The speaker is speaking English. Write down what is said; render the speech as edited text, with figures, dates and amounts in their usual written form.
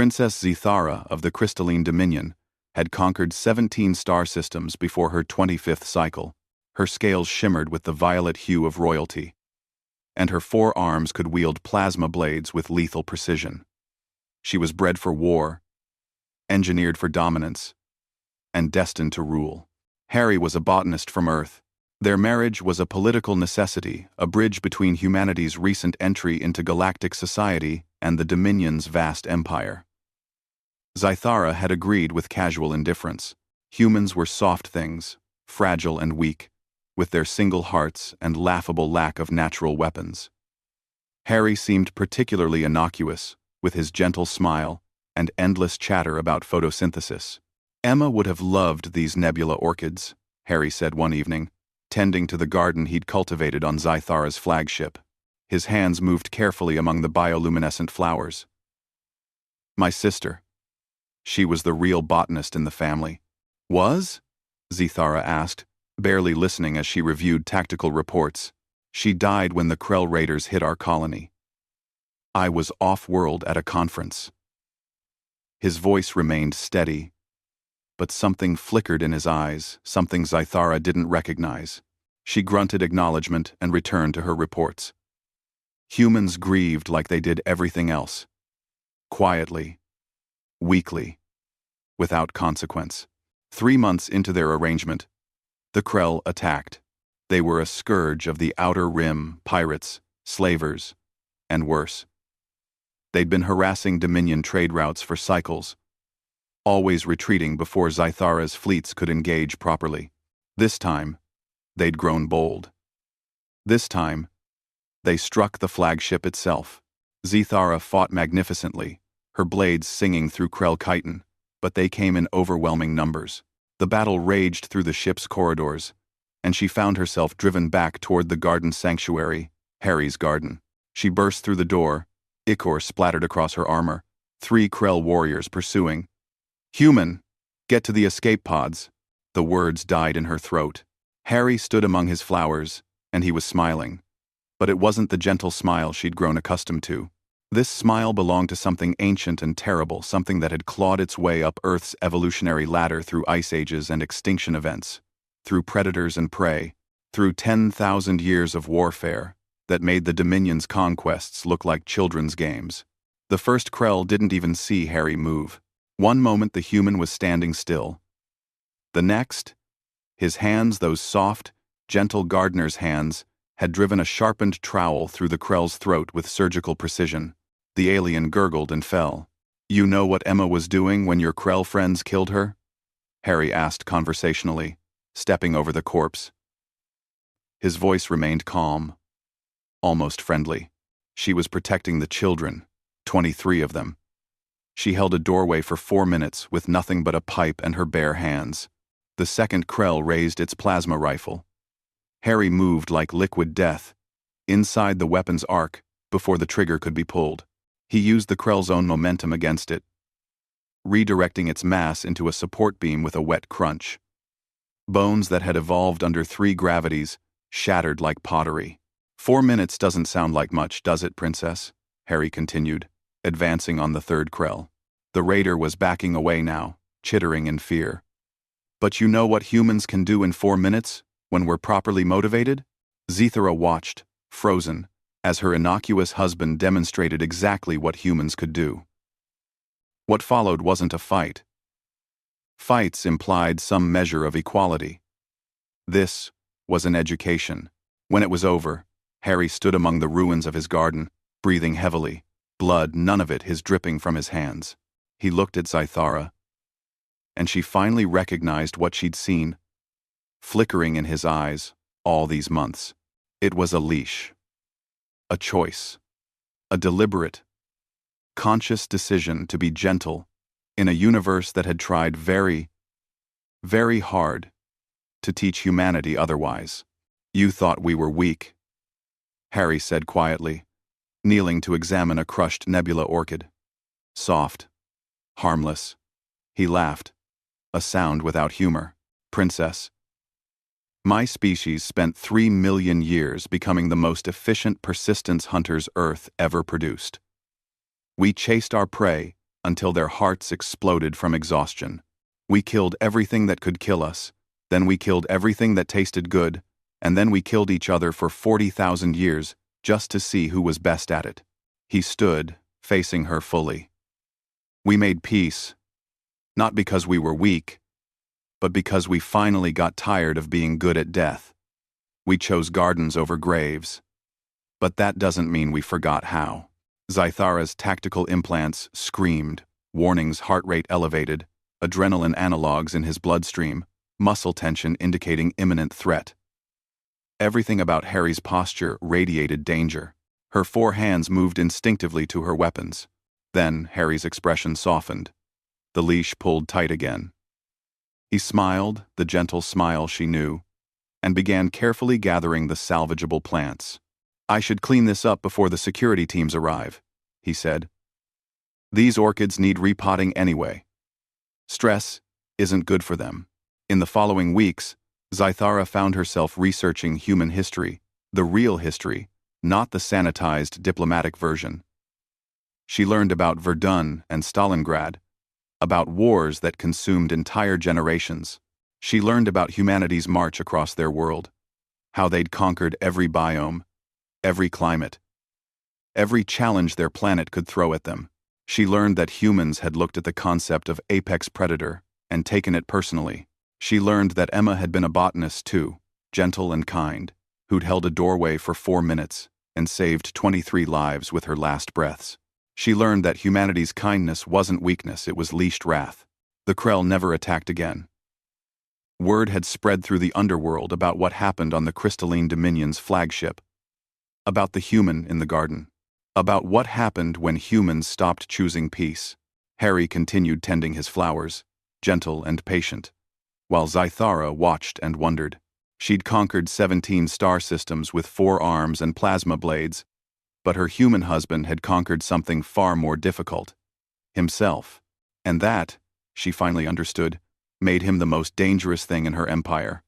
Princess Zithara of the Crystalline Dominion had conquered 17 star systems before her 25th cycle. Her scales shimmered with the violet hue of royalty, and her 4 arms could wield plasma blades with lethal precision. She was bred for war, engineered for dominance, and destined to rule. Harry was a botanist from Earth. Their marriage was a political necessity, a bridge between humanity's recent entry into galactic society and the Dominion's vast empire. Zithara had agreed with casual indifference. Humans were soft things, fragile and weak, with their single hearts and laughable lack of natural weapons. Harry seemed particularly innocuous, with his gentle smile and endless chatter about photosynthesis. Emma would have loved these nebula orchids, Harry said one evening, tending to the garden he'd cultivated on Zithara's flagship. His hands moved carefully among the bioluminescent flowers. My sister. She was the real botanist in the family. Was? Zithara asked, barely listening as she reviewed tactical reports. She died when the Krell raiders hit our colony. I was off-world at a conference. His voice remained steady, but something flickered in his eyes, something Zithara didn't recognize. She grunted acknowledgement and returned to her reports. Humans grieved like they did everything else. Quietly, weakly, without consequence. 3 months into their arrangement, the Krell attacked. They were a scourge of the Outer Rim, pirates, slavers, and worse. They'd been harassing Dominion trade routes for cycles, always retreating before Zithara's fleets could engage properly. This time, they'd grown bold. This time, they struck the flagship itself. Zithara fought magnificently, her blades singing through Krell chitin, but they came in overwhelming numbers. The battle raged through the ship's corridors, and she found herself driven back toward the garden sanctuary, Harry's garden. She burst through the door, ichor splattered across her armor, 3 Krell warriors pursuing. Human! Get to the escape pods! The words died in her throat. Harry stood among his flowers, and he was smiling. But it wasn't the gentle smile she'd grown accustomed to. This smile belonged to something ancient and terrible, something that had clawed its way up Earth's evolutionary ladder through ice ages and extinction events, through predators and prey, through 10,000 years of warfare that made the Dominion's conquests look like children's games. The first Krell didn't even see Harry move. One moment the human was standing still. The next, his hands, those soft, gentle gardener's hands, had driven a sharpened trowel through the Krell's throat with surgical precision. The alien gurgled and fell. You know what Emma was doing when your Krell friends killed her? Harry asked conversationally, stepping over the corpse. His voice remained calm, almost friendly. She was protecting the children, 23 of them. She held a doorway for 4 minutes with nothing but a pipe and her bare hands. The second Krell raised its plasma rifle. Harry moved like liquid death, inside the weapon's arc, before the trigger could be pulled. He used the Krell's own momentum against it, redirecting its mass into a support beam with a wet crunch. Bones that had evolved under 3 gravities shattered like pottery. 4 minutes doesn't sound like much, does it, Princess? Harry continued, advancing on the third Krell. The raider was backing away now, chittering in fear. But you know what humans can do in 4 minutes, when we're properly motivated? Zithara watched, frozen, as her innocuous husband demonstrated exactly what humans could do. What followed wasn't a fight. Fights implied some measure of equality. This was an education. When it was over, Harry stood among the ruins of his garden, breathing heavily, blood, none of it his dripping from his hands. He looked at Zithara, and she finally recognized what she'd seen, flickering in his eyes all these months. It was a leash. A choice. A deliberate, conscious decision to be gentle in a universe that had tried very, very hard to teach humanity otherwise. You thought we were weak, Harry said quietly, kneeling to examine a crushed nebula orchid. Soft, harmless. He laughed, a sound without humor. Princess, my species spent 3 million years becoming the most efficient persistence hunters Earth ever produced. We chased our prey until their hearts exploded from exhaustion. We killed everything that could kill us, then we killed everything that tasted good, and then we killed each other for 40,000 years just to see who was best at it. He stood, facing her fully. We made peace, not because we were weak, but because we finally got tired of being good at death. We chose gardens over graves. But that doesn't mean we forgot how. Zythara's tactical implants screamed, warnings heart rate elevated, adrenaline analogs in his bloodstream, muscle tension indicating imminent threat. Everything about Harry's posture radiated danger. Her 4 hands moved instinctively to her weapons. Then Harry's expression softened. The leash pulled tight again. He smiled, the gentle smile she knew, and began carefully gathering the salvageable plants. "I should clean this up before the security teams arrive," he said. "These orchids need repotting anyway. Stress isn't good for them." In the following weeks, Zythara found herself researching human history, the real history, not the sanitized diplomatic version. She learned about Verdun and Stalingrad, about wars that consumed entire generations. She learned about humanity's march across their world, how they'd conquered every biome, every climate, every challenge their planet could throw at them. She learned that humans had looked at the concept of apex predator and taken it personally. She learned that Emma had been a botanist too, gentle and kind, who'd held a doorway for 4 minutes and saved 23 lives with her last breaths. She learned that humanity's kindness wasn't weakness, it was leashed wrath. The Krell never attacked again. Word had spread through the underworld about what happened on the Crystalline Dominion's flagship, about the human in the garden, about what happened when humans stopped choosing peace. Harry continued tending his flowers, gentle and patient, while Zythara watched and wondered. She'd conquered 17 star systems with 4 arms and plasma blades, but her human husband had conquered something far more difficult: himself. And that, she finally understood, made him the most dangerous thing in her empire.